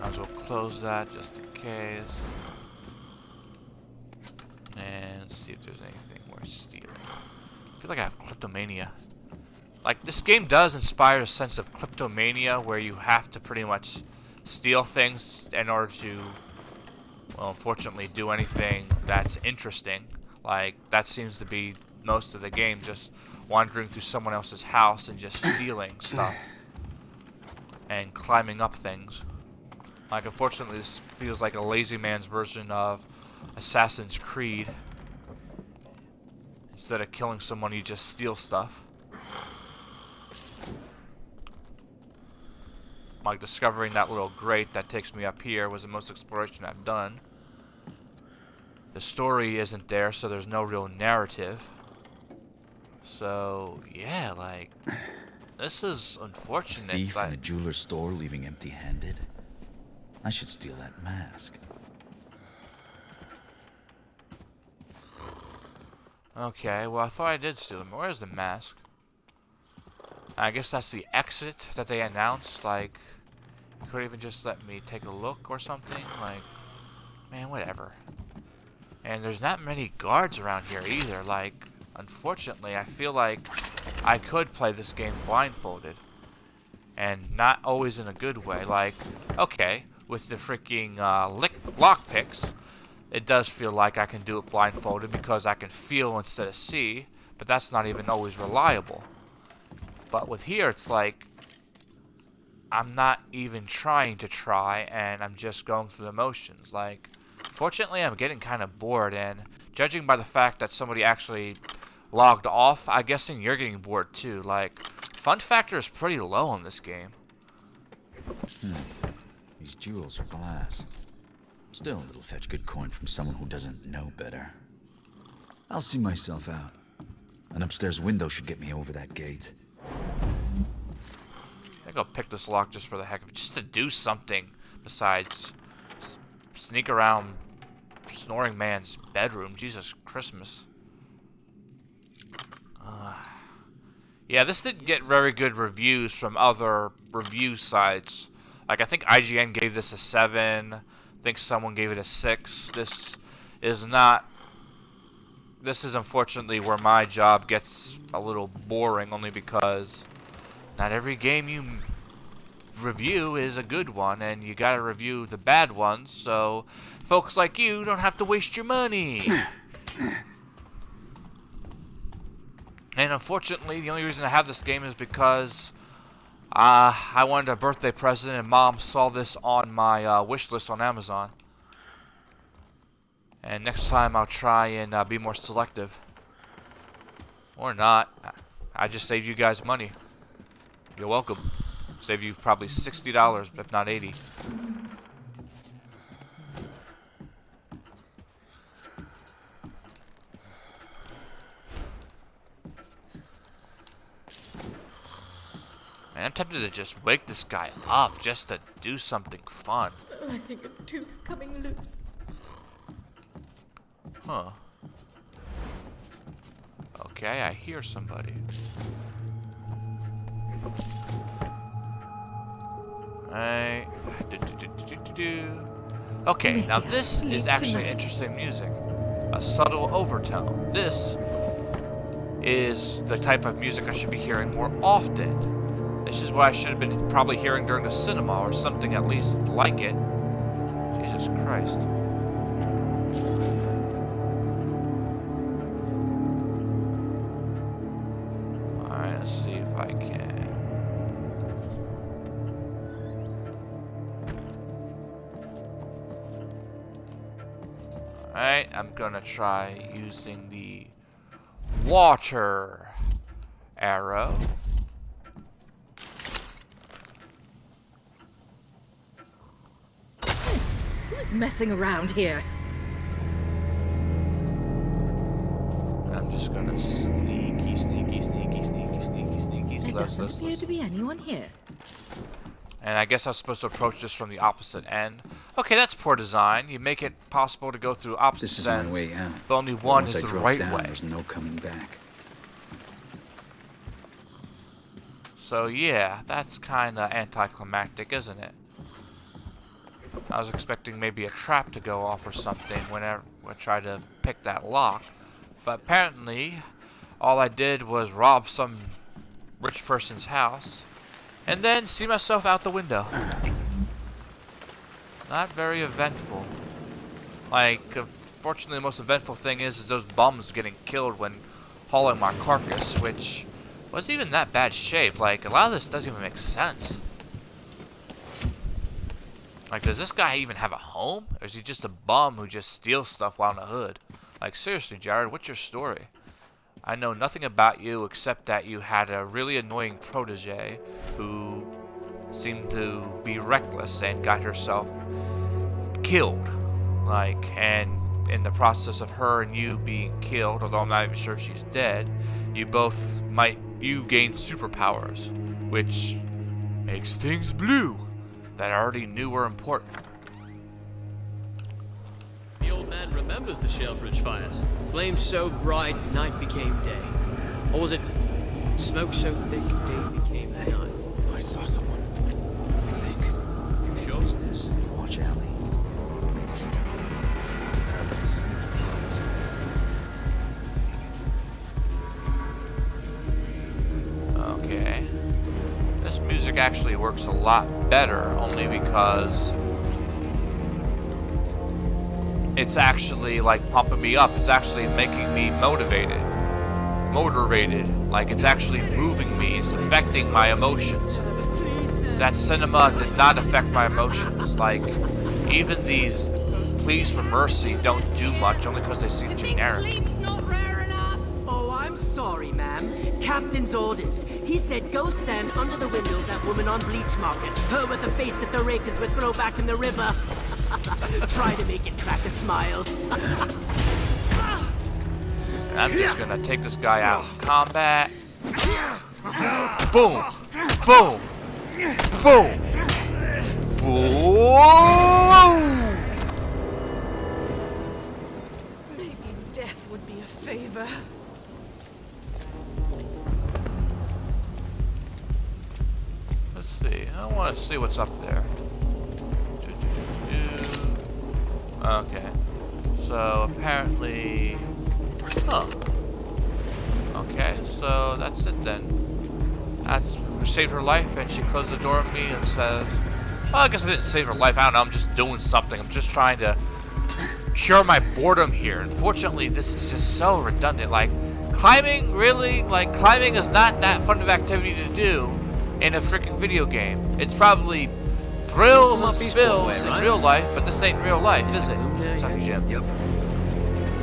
Might as well close that just in case. And see if there's anything worth stealing. I feel like I have kleptomania. Like, this game does inspire a sense of kleptomania where you have to pretty much steal things in order to, well, unfortunately, do anything that's interesting. Like, that seems to be most of the game, just wandering through someone else's house and just stealing stuff. And climbing up things. Like, unfortunately, this feels like a lazy man's version of Assassin's Creed. Instead of killing someone, you just steal stuff. Like, discovering that little grate that takes me up here was the most exploration I've done. The story isn't there, so there's no real narrative. So, yeah, like, this is unfortunate. A thief in a jeweler's store leaving empty-handed? I should steal that mask. Okay, well, I thought I did steal them. Where's the mask? I guess that's the exit that they announced. Like, you could even just let me take a look or something. Like, man, whatever. And there's not many guards around here either. Like, unfortunately, I feel like I could play this game blindfolded. And not always in a good way. Like, okay, with the freaking lockpicks, it does feel like I can do it blindfolded because I can feel instead of see. But that's not even always reliable. But with here, it's like, I'm not even trying to try, and I'm just going through the motions. Like, fortunately, I'm getting kind of bored, and judging by the fact that somebody actually logged off, I'm guessing you're getting bored too. Like, fun factor is pretty low in this game. These jewels are glass. Still, it'll fetch good coin from someone who doesn't know better. I'll see myself out. An upstairs window should get me over that gate. I think I'll pick this lock just for the heck of it, just to do something besides sneak around Snoring Man's bedroom. Jesus Christmas. Yeah, this didn't get very good reviews from other review sites. Like, I think IGN gave this a 7. I think someone gave it a 6. This is unfortunately where my job gets a little boring, only because not every game you review is a good one, and you gotta review the bad ones, so folks like you don't have to waste your money. And unfortunately, the only reason I have this game is because I wanted a birthday present, and Mom saw this on my wish list on Amazon. And next time I'll try and be more selective. Or not. I just saved you guys money. You're welcome. Save you probably $60, if not 80. Man, I'm tempted to just wake this guy up just to do something fun. I think a tooth's coming loose. Huh. Okay, I hear somebody. Right. Okay, now this is actually interesting music. A subtle overtone. This is the type of music I should be hearing more often. This is what I should have been probably hearing during the cinema, or something at least like it. Jesus Christ. Alright, let's see if I can. Alright, I'm gonna try using the water arrow. Who's messing around here? I'm just gonna sneaky There doesn't appear to be anyone here. And I guess I was supposed to approach this from the opposite end. Okay, that's poor design. You make it possible to go through opposite ends. This is my way out. But only one is Once the I drop right down, way. there's no coming back. So yeah, that's kinda anticlimactic, isn't it? I was expecting maybe a trap to go off or something whenever I tried to pick that lock. But apparently, all I did was rob some rich person's house and then see myself out the window. Not very eventful. Like, fortunately, the most eventful thing is those bums getting killed when hauling my carcass, which wasn't even that bad shape. Like, a lot of this doesn't even make sense. Like, does this guy even have a home? Or is he just a bum who just steals stuff while in the hood? Like, seriously, Jared, what's your story? I know nothing about you except that you had a really annoying protege who seemed to be reckless and got herself killed. Like, and in the process of her and you being killed, although I'm not even sure if she's dead, you gained superpowers, which makes things blue that I already knew were important. The old man remembers the Shalebridge fires. Flames so bright, night became day. Or was it smoke so thick, day became night? I saw someone. I think. You sure? Who's this? Watch Allie. Okay. This music actually works a lot better, only because it's actually like pumping me up. It's actually making me motivated. Like, it's actually moving me. It's affecting my emotions. That cinema did not affect my emotions. Like, even these pleas for mercy don't do much, only because they seem generic. Sleep's not rare enough. Oh, I'm sorry, ma'am. Captain's orders. He said go stand under the window of that woman on Bleach Market. Her with a face that the rakers would throw back in the river. Try to make it crack a smile. And I'm just gonna take this guy out in combat. Boom! Boom! Boom! Boom! Maybe death would be a favor. Let's see. I want to see what's up there. Okay. So apparently. Huh. Okay, so that's it then. That's saved her life, and she closed the door on me and says, well, I guess I didn't save her life. I don't know. I'm just doing something. I'm just trying to cure my boredom here. Unfortunately, this is just so redundant. Like, climbing, really? Like, climbing is not that fun of activity to do in a freaking video game. It's probably thrills and spills in real life, but this ain't real life, is it? Sorry, Jim. Yep.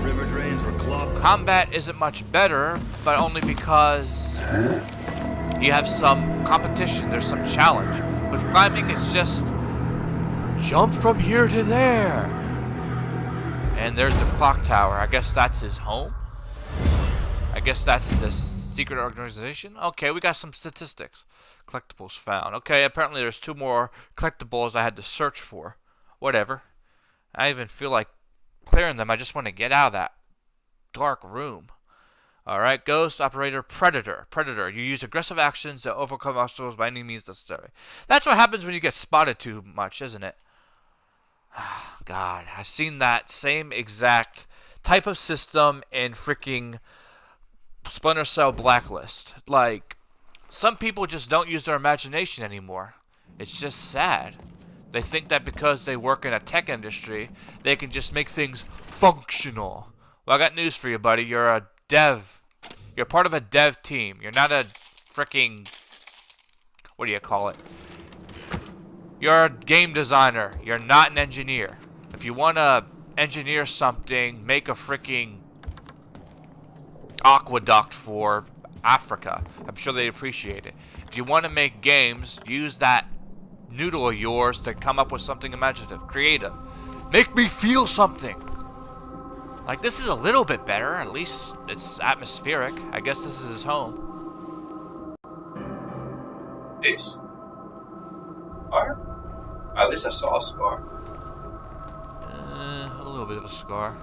River drains were clogged. Combat isn't much better, but only because you have some competition, there's some challenge. With climbing, it's just jump from here to there. And there's the clock tower. I guess that's his home. I guess that's the secret organization. Okay, we got some statistics. Collectibles found. Okay, apparently there's 2 more collectibles I had to search for. Whatever. I even feel like clearing them. I just want to get out of that dark room. Alright, Ghost Operator Predator. Predator. You use aggressive actions to overcome obstacles by any means necessary. That's what happens when you get spotted too much, isn't it? God, I've seen that same exact type of system in freaking Splinter Cell Blacklist. Like, some people just don't use their imagination anymore. It's just sad. They think that because they work in a tech industry, they can just make things functional. Well, I got news for you, buddy. You're a dev. You're part of a dev team. You're not a freaking... what do you call it? You're a game designer. You're not an engineer. If you want to engineer something, make a freaking aqueduct for Africa. I'm sure they'd appreciate it. If you want to make games, use that noodle of yours to come up with something imaginative, creative. Make me feel something. Like, this is a little bit better. At least it's atmospheric. I guess this is his home. Ace. Fire? At least I saw a scar. A little bit of a scar.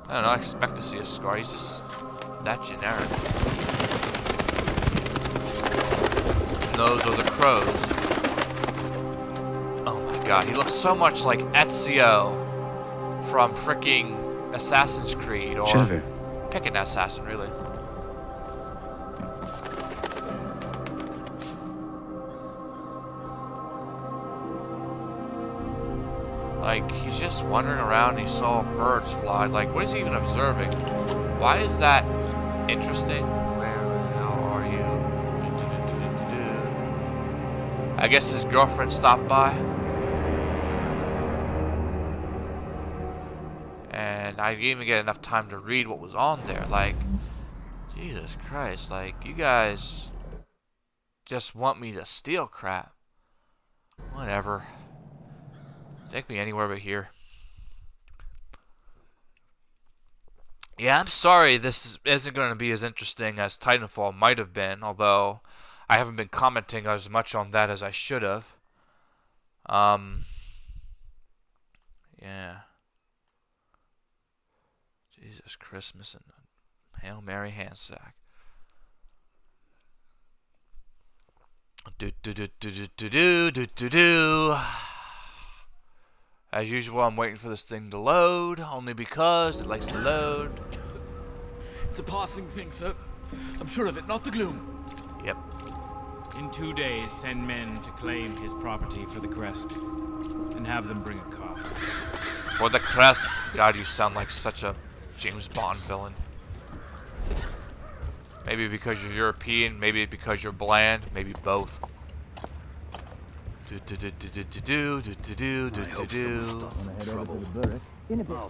I don't know, I expect to see a scar. He's just that generic. And those are the crows. Oh my god, he looks so much like Ezio from freaking Assassin's Creed, or Trevor. pick an assassin, really. Like, he's just wandering around, he saw birds fly. Like, what is he even observing? Why is that interesting? Where the hell are you? I guess his girlfriend stopped by. And I didn't even get enough time to read what was on there. Like, Jesus Christ, like, you guys just want me to steal crap. Whatever. Take me anywhere but here. Yeah, I'm sorry this isn't going to be as interesting as Titanfall might have been, although I haven't been commenting as much on that as I should have. Yeah. Jesus, Christmas and Hail Mary hand sack. As usual, I'm waiting for this thing to load, only because it likes to load. It's a passing thing, sir. I'm sure of it, not the gloom. Yep. In 2 days, send men to claim his property for the crest, and have them bring a car. For the crest. God, you sound like such a James Bond villain. Maybe because you're European, maybe because you're bland, maybe both. I hope someone stops some trouble. I'll put them in the place.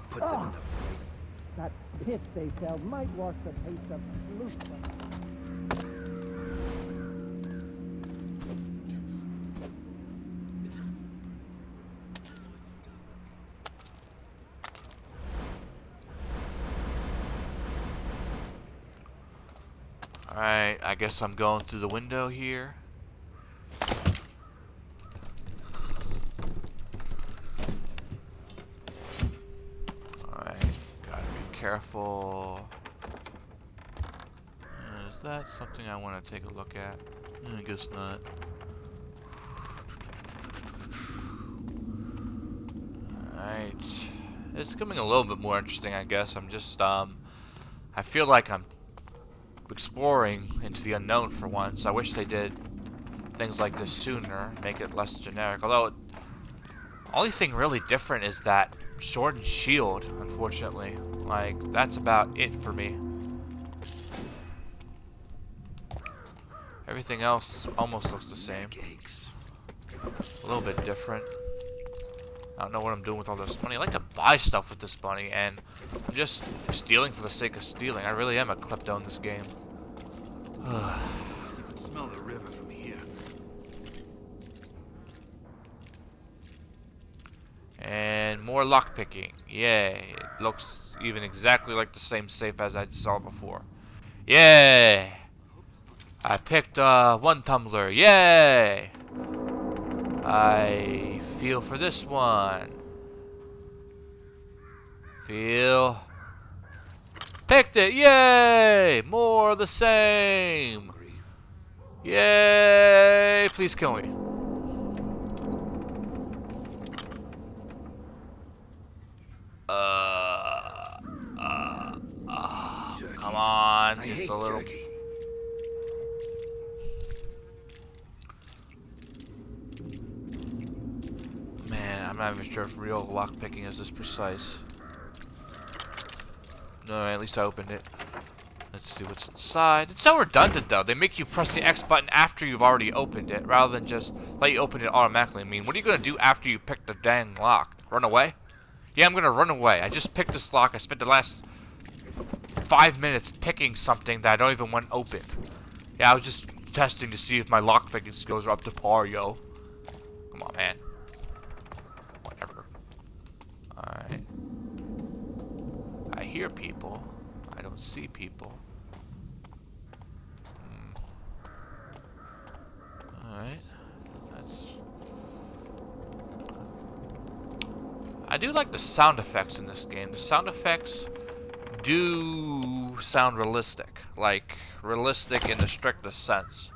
That piss they sell might wash the taste of loose. Alright, I guess I'm going through the window here. Careful. Is that something I want to take a look at? I guess not. Alright. It's becoming a little bit more interesting, I guess. I'm just, I feel like I'm exploring into the unknown for once. I wish they did things like this sooner, make it less generic. Although, only thing really different is that sword and shield, unfortunately. Like, that's about it for me. Everything else almost looks the same. A little bit different. I don't know what I'm doing with all this money. I like to buy stuff with this money, and I'm just stealing for the sake of stealing. I really am a klepto in this game. You can smell the river from here. And more lockpicking. Yay. It looks even exactly like the same safe as I saw before. Yay! I picked one tumbler. Yay! I feel for this one. Feel. Picked it. Yay! More of the same. Yay! Please kill me. Come on, just a little. Jerky. Man, I'm not even sure if real lockpicking is this precise. No, at least I opened it. Let's see what's inside. It's so redundant, though. They make you press the X button after you've already opened it, rather than just let you open it automatically. I mean, what are you gonna do after you pick the dang lock? Run away? Yeah, I'm gonna run away. I just picked this lock. I spent the last 5 minutes picking something that I don't even want open. Yeah, I was just testing to see if my lockpicking skills are up to par, yo. Come on, man. Whatever. Alright. I hear people. I don't see people. Alright. I do like the sound effects in this game. The sound effects do sound realistic. Like, realistic in the strictest sense.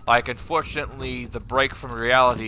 Like, unfortunately, the break from reality